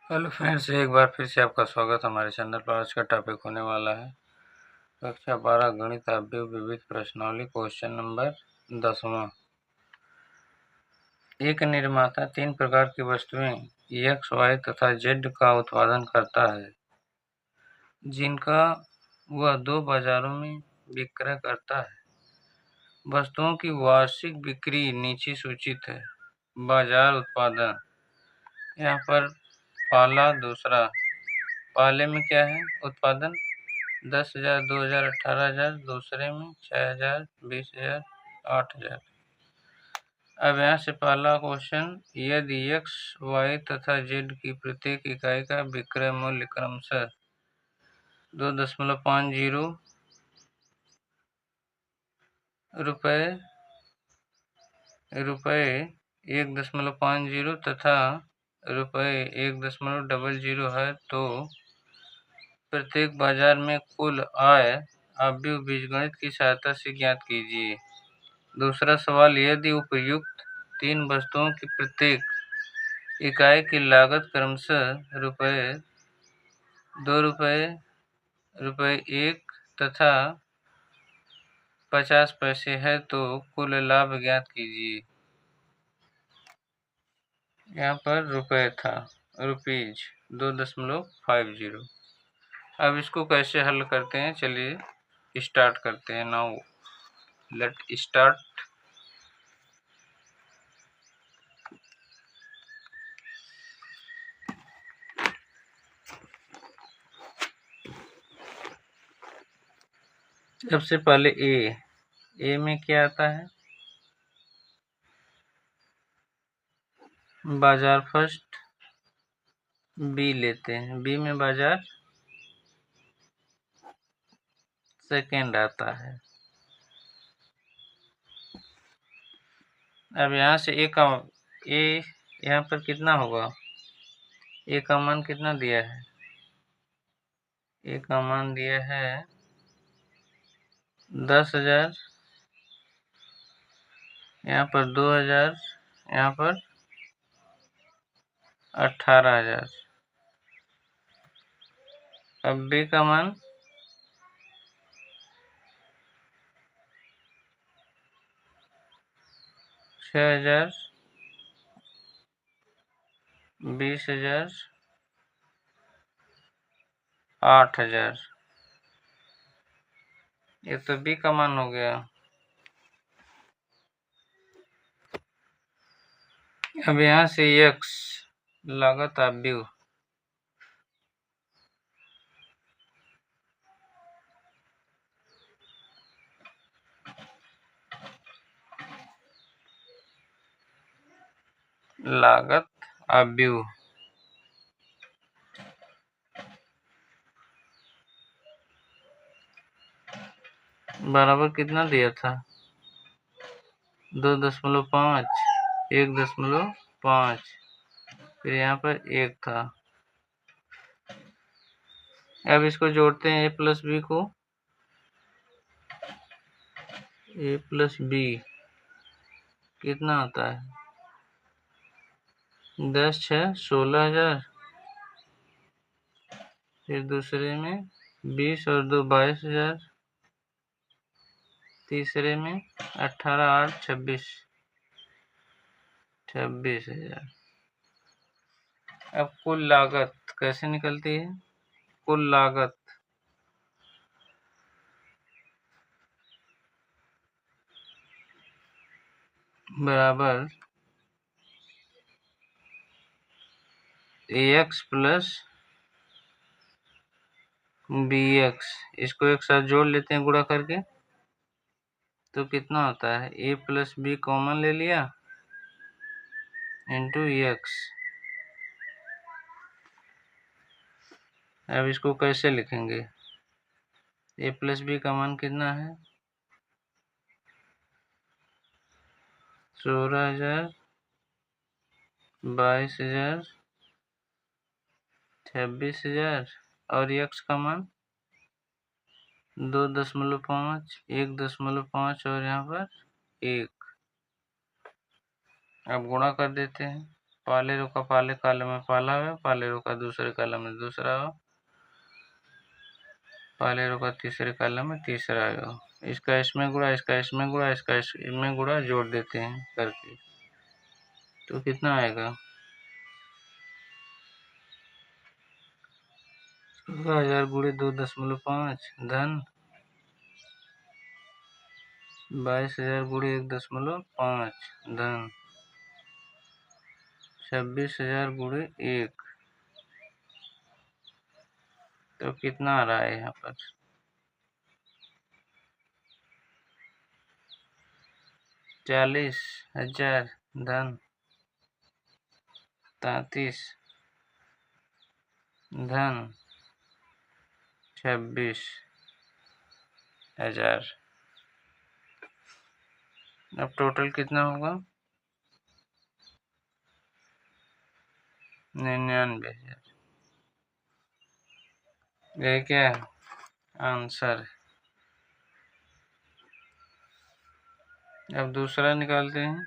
Hello friends, एक बार फिर से आपका स्वागत हमारे चैनल पर। आज का टॉपिक होने वाला है कक्षा 12 गणित अवयव विविध प्रश्नावली क्वेश्चन नंबर 10वां। एक निर्माता 3 प्रकार की वस्तुएं एक्स, वाई तथा जेड का उत्पादन करता है, जिनका वह 2 बाजारों में विक्रय करता है। वस्तुओं की वार्षिक बिक्री नीचे सूचित है। बाजार उत्पादन यहाँ पर पहला दूसरा। पहले में क्या है उत्पादन? 10,000, 2,000, 18,000। दूसरे में 6,000, 20,000, 8,000। अब यहाँ से पहला क्वेश्चन, यदि एक्स, वाई तथा जेड की प्रत्येक इकाई का विक्रय मूल्य क्रमशः 2.50 रुपये 1.50 तथा रुपये 1.00 है, तो प्रत्येक बाजार में कुल आय अवयव बीजगणित की सहायता से ज्ञात कीजिए। दूसरा सवाल, यदि उपर्युक्त 3 वस्तुओं की प्रत्येक इकाई की लागत क्रमशः रुपये 2, रुपये 1 तथा 50 पैसे है, तो कुल लाभ ज्ञात कीजिए। यहाँ पर रुपये था, रुपीज 2.50। अब इसको कैसे हल करते हैं, चलिए स्टार्ट करते हैं। Now let start. सबसे पहले ए में क्या आता है? बाजार फर्स्ट। बी लेते हैं, बी में बाजार सेकेंड आता है। अब यहाँ से ए यहाँ पर कितना होगा? ए का मान कितना दिया है? ए का मान दिया है 10,000, यहाँ पर 2,000, यहाँ पर 18,000। अब बी का मान 6,000, 20,000, 8,000। ये तो बी का मान हो गया। अब यहाँ से एक्स लागत अवयव, लागत अवयव बराबर कितना दिया था? 2.5, 1.5, फिर यहाँ पर 1 था। अब इसको जोड़ते हैं, ए प्लस बी को। ए प्लस बी कितना आता है? 10, 6, 16,000। फिर दूसरे में 20 और 2, 22,000। तीसरे में 18, 8, 26,000। अब कुल लागत कैसे निकलती है? कुल लागत बराबर AX प्लस BX। इसको एक साथ जोड़ लेते हैं गुणा करके, तो कितना होता है? A प्लस बी कॉमन ले लिया इंटू एक्स। अब इसको कैसे लिखेंगे? ए प्लस बी का मान कितना है? 16,000, 22,000, 26,000 और एक्स का मान 2.5, 1.5 और यहाँ पर 1। अब गुणा कर देते हैं, पहले रो का पहले कॉलम में पहला हो, पहले रो का दूसरे कॉलम में दूसरा हो, पहले रो का तीसरे कॉलम में तीसरा हो। इसका इसमें गुणा, इसका इसमें गुणा, इसका इसमें गुणा जोड़ देते हैं करके, तो कितना आएगा? 16,000 गुणे 2.5 धन 22,000 गुणे 1.5 धन 26,000 गुणे 1। तो कितना आ रहा है यहाँ पर? 40,000 धन 33 धन 26,000। अब टोटल कितना होगा? 99,000। ये क्या आंसर? अब दूसरा निकालते हैं।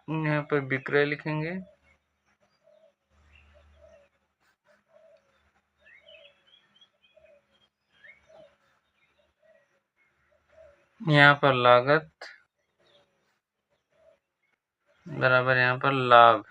यहाँ पर विक्रय लिखेंगे, यहाँ पर लागत बराबर यहाँ पर लाभ,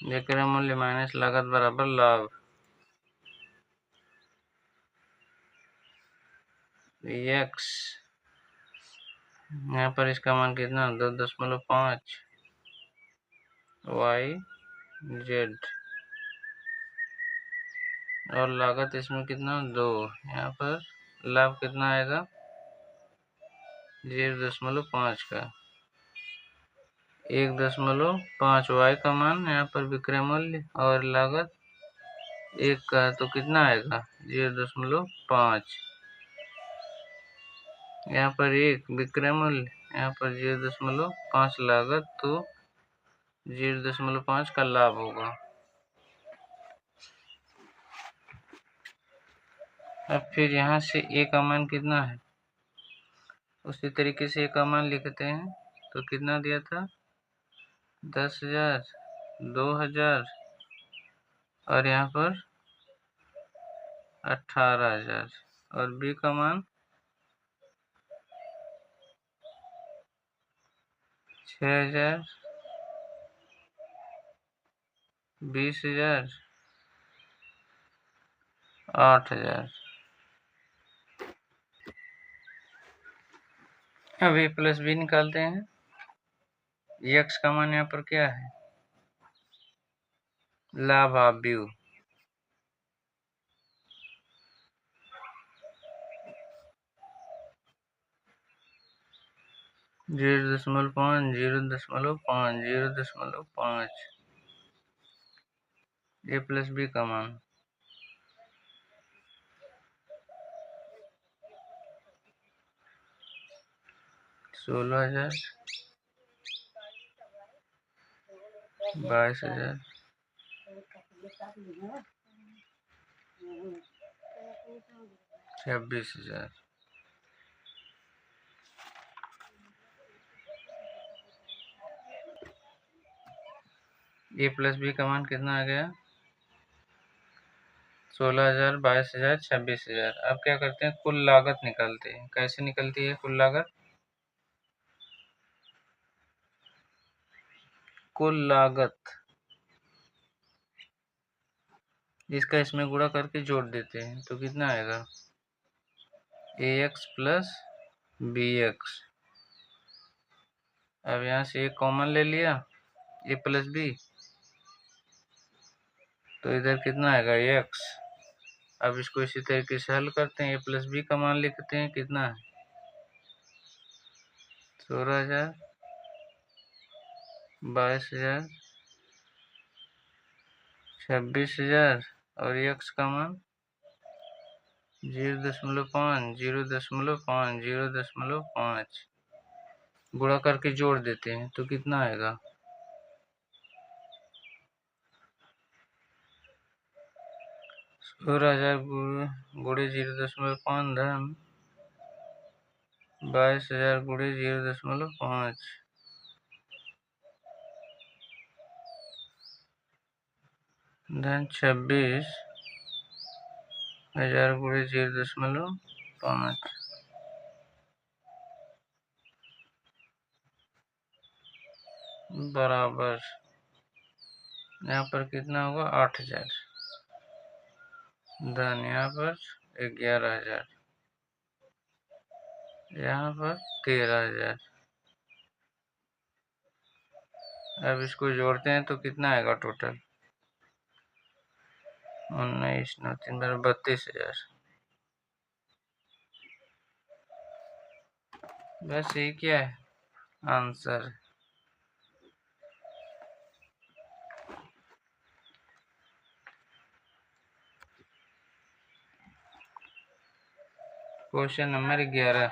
विक्रय मूल्य माइनस लागत बराबर लाभ। x यहाँ पर इसका मान कितना? 2.5 y z, और लागत इसमें कितना? 2। यहाँ पर लाभ कितना आएगा? 0.5 का 1.5 y का मान यहाँ पर विक्रय मूल्य, और लागत 1 का, तो कितना आएगा? 0.5। यहाँ पर 1 विक्रय मूल्य, यहाँ पर 0.5 लागत, तो 0.5 का लाभ होगा। अब फिर यहाँ से a का मान कितना है, उसी तरीके से a का मान लिखते हैं। तो कितना दिया था? 10,000, 2,000 और यहाँ पर 18,000, और b का मान 6,000, 20,000, 8,000। अब a प्लस बी निकालते हैं। x का मान यहाँ पर क्या है? लाभ ऑफ व्यू, जीरो दशमलव पाँच, 0.5 a प्लस बी का मान 16,000, 22,000, 26,000। ए प्लस बी का मान कितना आ गया? 16,000, 22,000, 26,000। अब क्या करते हैं? कुल लागत निकालते हैं। कैसे निकलती है कुल लागत? कुल लागत इसका इसमें गुणा करके जोड़ देते हैं, तो कितना आएगा? ax plus bx। अब यहाँ से एक कॉमन ले लिया, a प्लस बी, तो इधर कितना आएगा? x। अब इसको इसी तरीके से हल करते हैं। a प्लस बी का मान लिखते हैं, कितना है? 16,000, 22,000, 26,000, और x का मान 0.5, 0.5, 0.5। गुणा करके जोड़ देते हैं तो कितना आएगा? 16,000 गुणे 0.5 धन 22,000 गुणे 0.5 धन 26,000 गुणे 0.5 बराबर यहाँ पर कितना होगा? 8,000 धन यहाँ पर 11,000, यहाँ पर 13,000। अब इसको जोड़ते हैं तो कितना आएगा टोटल? 19 9 3 32,000। बस ये क्या है आंसर। Question number 11।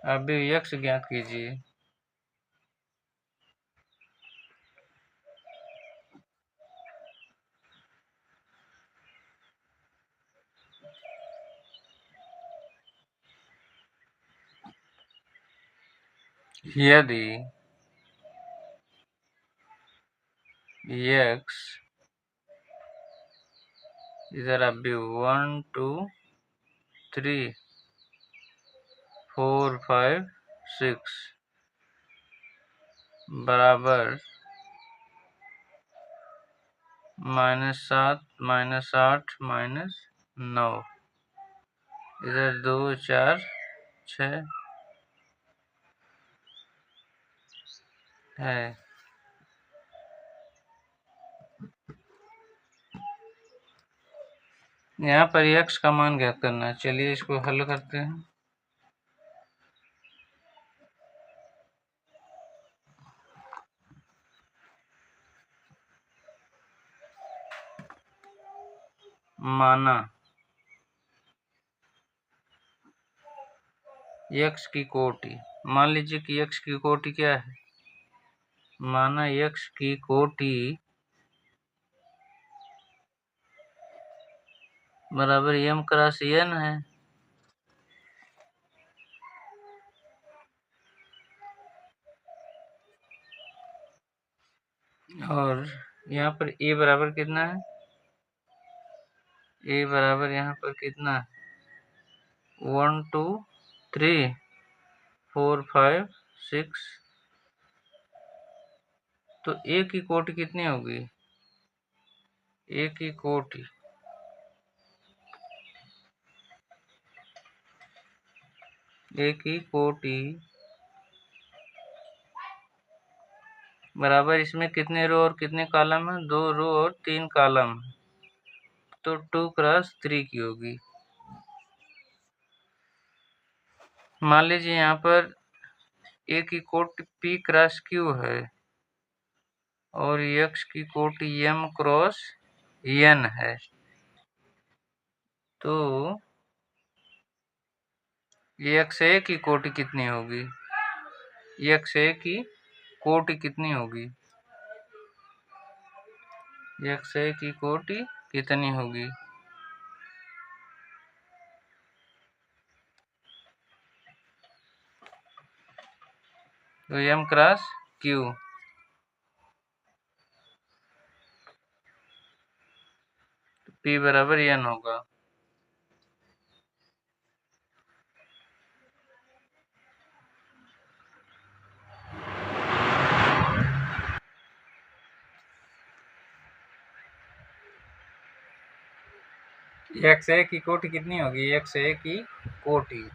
अभी यक्ष ज्ञात कीजिए। यदि यक्ष इधर अभी 1 2 3 4 5 6 बराबर -7 -8 -9, इधर 2 4 6 है। यहाँ पर यक्ष का मान ज्ञात करना है। चलिए इसको हल करते हैं। माना यक्ष की कोटि, मान लीजिए कि यक्ष की कोटि क्या है? माना यक्ष की कोटि बराबर m क्रॉस n है। और यहाँ पर a बराबर कितना है? a बराबर यहाँ पर कितना है? 1 2 3 4 5 6। तो a की कोटि कितनी होगी? a की कोटि बराबर इसमें कितने रो और कितने कॉलम है? 2 रो और 3 कॉलम, तो 2 क्रॉस 3 की होगी। मान लीजिए यहाँ पर a की कोटि p क्रॉस q है और यक्ष की कोटि m क्रॉस n है, तो यक्ष a की कोटि कितनी होगी? यक्ष a की कोटि कितनी होगी? यक्ष a की कोटि कितनी होगी? तो m क्रॉस q, p बराबर n होगा। यक्ष a की कोटि कितनी होगी? यक्ष a की कोटि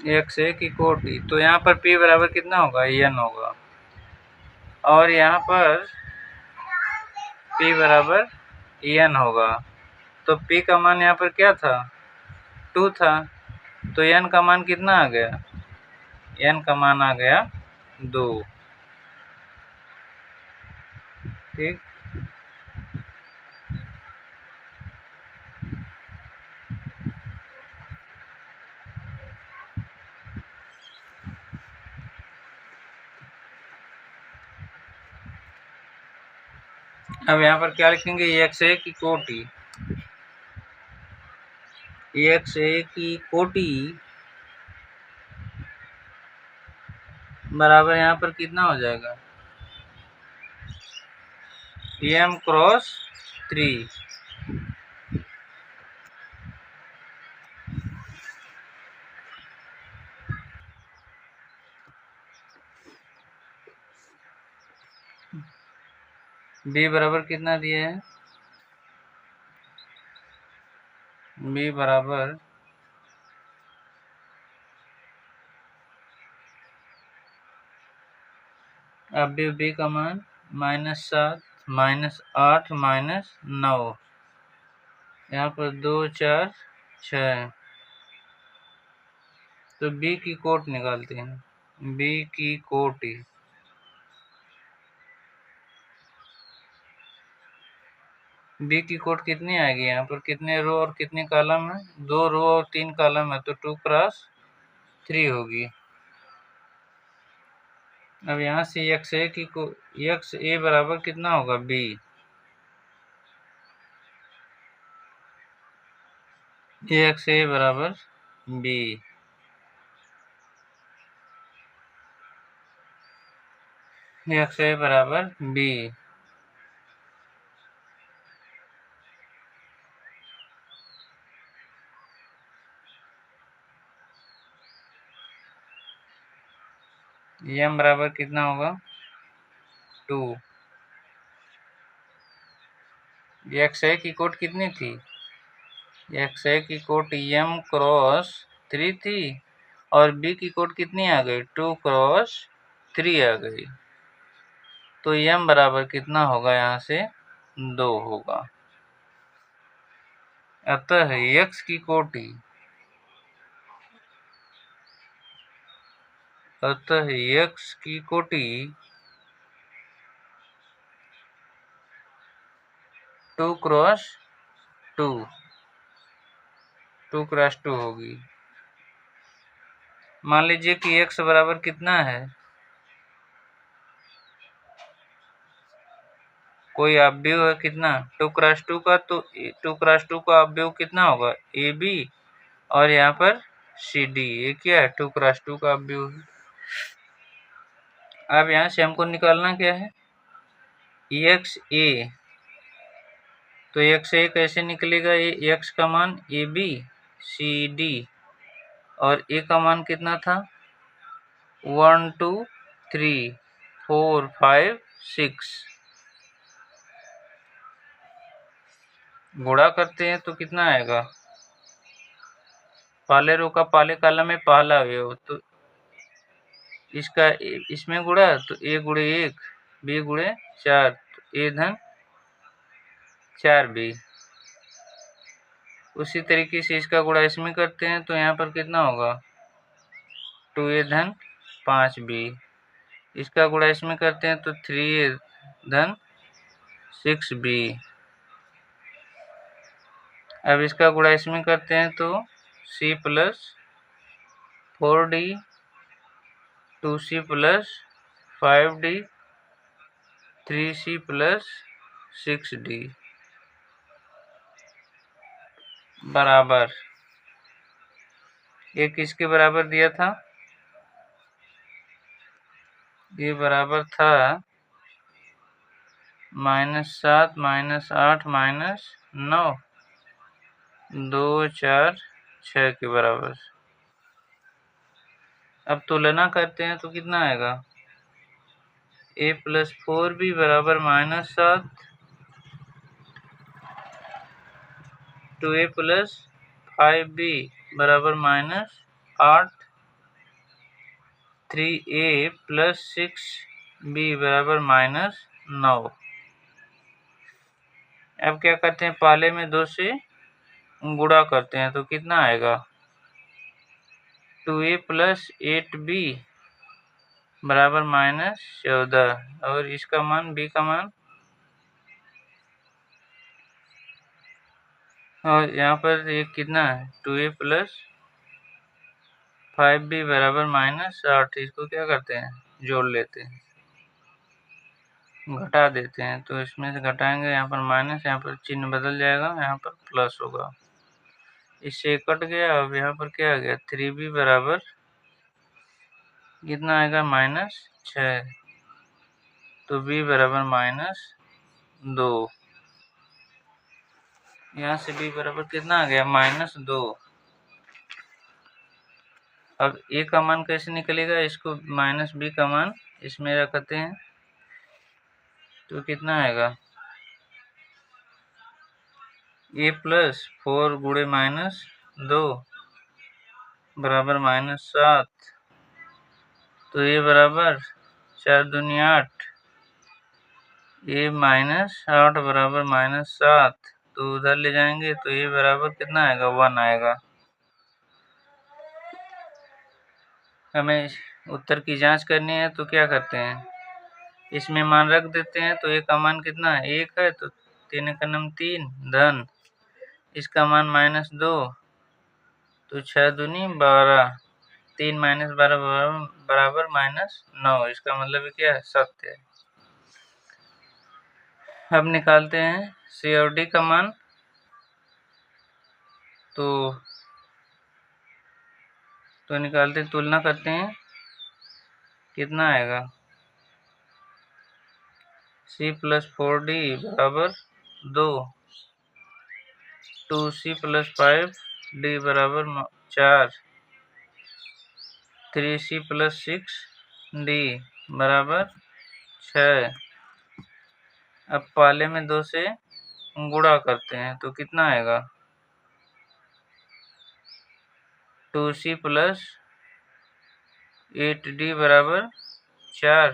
यक्ष a की कोटि, तो यहाँ पर p बराबर कितना होगा? n होगा। और यहाँ पर p बराबर n होगा, तो p का मान यहाँ पर क्या था? 2 था, तो n का मान कितना आ गया? n का मान आ गया 2। ठीक। अब यहाँ पर क्या लिखेंगे? xa की कोटि, xa की कोटि बराबर यहाँ पर कितना हो जाएगा? m cross 3। b बराबर कितना दिए है? b बराबर अब b का मान -7 -8 -9, यहाँ पर 2 4 6। तो b की कोट निकालते हैं। b की कोटि, b की कोट कितनी आएगी? यहाँ पर कितने रो और कितने कॉलम है? 2 रो और 3 कॉलम है, तो 2 क्रॉस 3 होगी। अब यहाँ से xa की को xa बराबर कितना होगा? b। xa बराबर b। xa बराबर b। m बराबर कितना होगा? 2। xa की कोट कितनी थी? xa की कोट m क्रॉस 3 थी, और b की कोट कितनी आ गई? 2 क्रॉस 3 आ गई। तो m बराबर कितना होगा? यहाँ से 2 होगा। अतः x की कोटि, अतः x की कोटि 2 क्रॉस 2 होगी। मान लीजिए कि x बराबर कितना है? कोई अवयव है कितना? 2 क्रॉस 2 का, तो 2 क्रॉस 2 का अवयव कितना होगा? AB, और यहाँ पर CD। ये क्या है? 2 क्रॉस 2 का अवयव है। अब यहाँ से हमको निकालना क्या है? xa। तो xa कैसे निकलेगा? ये x का मान AB CD, और a का मान कितना था? 1 2 3 4 5 6। गुणा करते हैं तो कितना आएगा? पहले रो का पहले कॉलम में पहला अवयव, तो इसका इसमें गुणा, तो a गुणे 1, b गुणे 4, तो a धन 4b। उसी तरीके से इसका गुणा इसमें करते हैं, तो यहाँ पर कितना होगा? 2a धन 5b। इसका गुणा इसमें करते हैं, तो 3a धन 6b। अब इसका गुणा इसमें करते हैं, तो c plus 4d 2c plus 5d 3c plus 6d बराबर, ये किसके बराबर दिया था? ये बराबर था -7 -8 -9, 2 4 6 के बराबर। अब तुलना करते हैं तो कितना आएगा? a प्लस 4b बराबर -7, 2a प्लस 5b बराबर -8, 3a प्लस 6b बराबर -9। अब क्या करते हैं? पहले में 2 से गुणा करते हैं तो कितना आएगा 2a + 8b बराबर -14 और इसका मान b का मान और यहाँ पर ये कितना है 2a + 5b बराबर -8 इसको क्या करते हैं जोड़ लेते हैं घटा देते हैं तो इसमें से घटाएंगे यहाँ पर माइनस यहाँ पर चिन्ह बदल जाएगा यहाँ पर प्लस होगा इससे कट गया अब यहाँ पर क्या आ गया 3b बराबर कितना आएगा -6 तो b बराबर -2 यहाँ से b बराबर कितना आ गया -2 अब a का मान कैसे निकलेगा इसको -b का मान इसमें रखते हैं तो कितना आएगा a + 4 गुणे -2 बराबर -7 तो a बराबर 4 दूनी 8 a -8 बराबर -7 तो उधर ले जाएंगे तो a बराबर कितना आएगा 1 आएगा। हमें उत्तर की जांच करनी है तो क्या करते हैं इसमें मान रख देते हैं तो a का मान कितना है 1 है तो 3 का नम 3 धन इसका मान -2 तो 6 दूनी 12 3 - 12 बराबर -9 इसका मतलब क्या है सत्य है। अब निकालते हैं C और D का मान तो निकालते तुलना करते हैं कितना आएगा C + 4D बराबर 2 2C + 5D बराबर 4 3C + 6D बराबर 6 अब पहले में 2 से गुणा करते हैं तो कितना आएगा 2C + 8D बराबर 4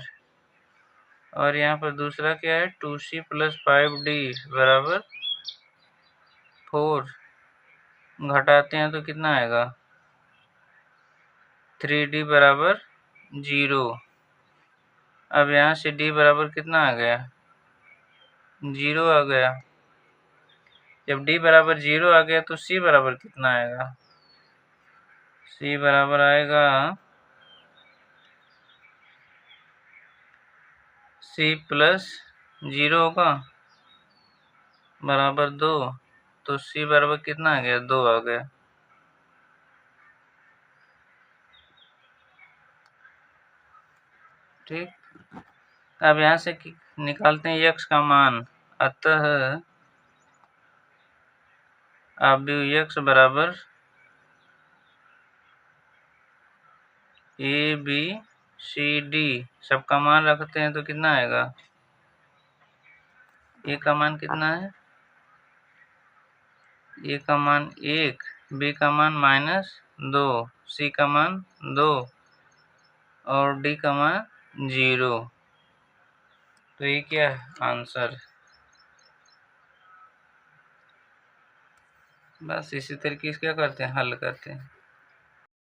और यहाँ पर दूसरा क्या है 2C + 5D बराबर 4 घटाते हैं तो कितना आएगा 3D बराबर 0 अब यहाँ से D बराबर कितना आ गया 0 आ गया जब D बराबर 0 आ गया तो C बराबर कितना आएगा C बराबर आएगा C + 0 होगा बराबर 2 तो C बराबर कितना आ गया 2 आ गया। ठीक अब यहाँ से निकालते हैं x का मान अतः अब x बराबर A B C D सबका मान रखते हैं तो कितना आएगा A का मान कितना है A का मान 1 B का मान -2 C का मान 2 और D का मान 0 तो ये क्या है आंसर। बस इसी तरीके से क्या करते हैं हल करते हैं।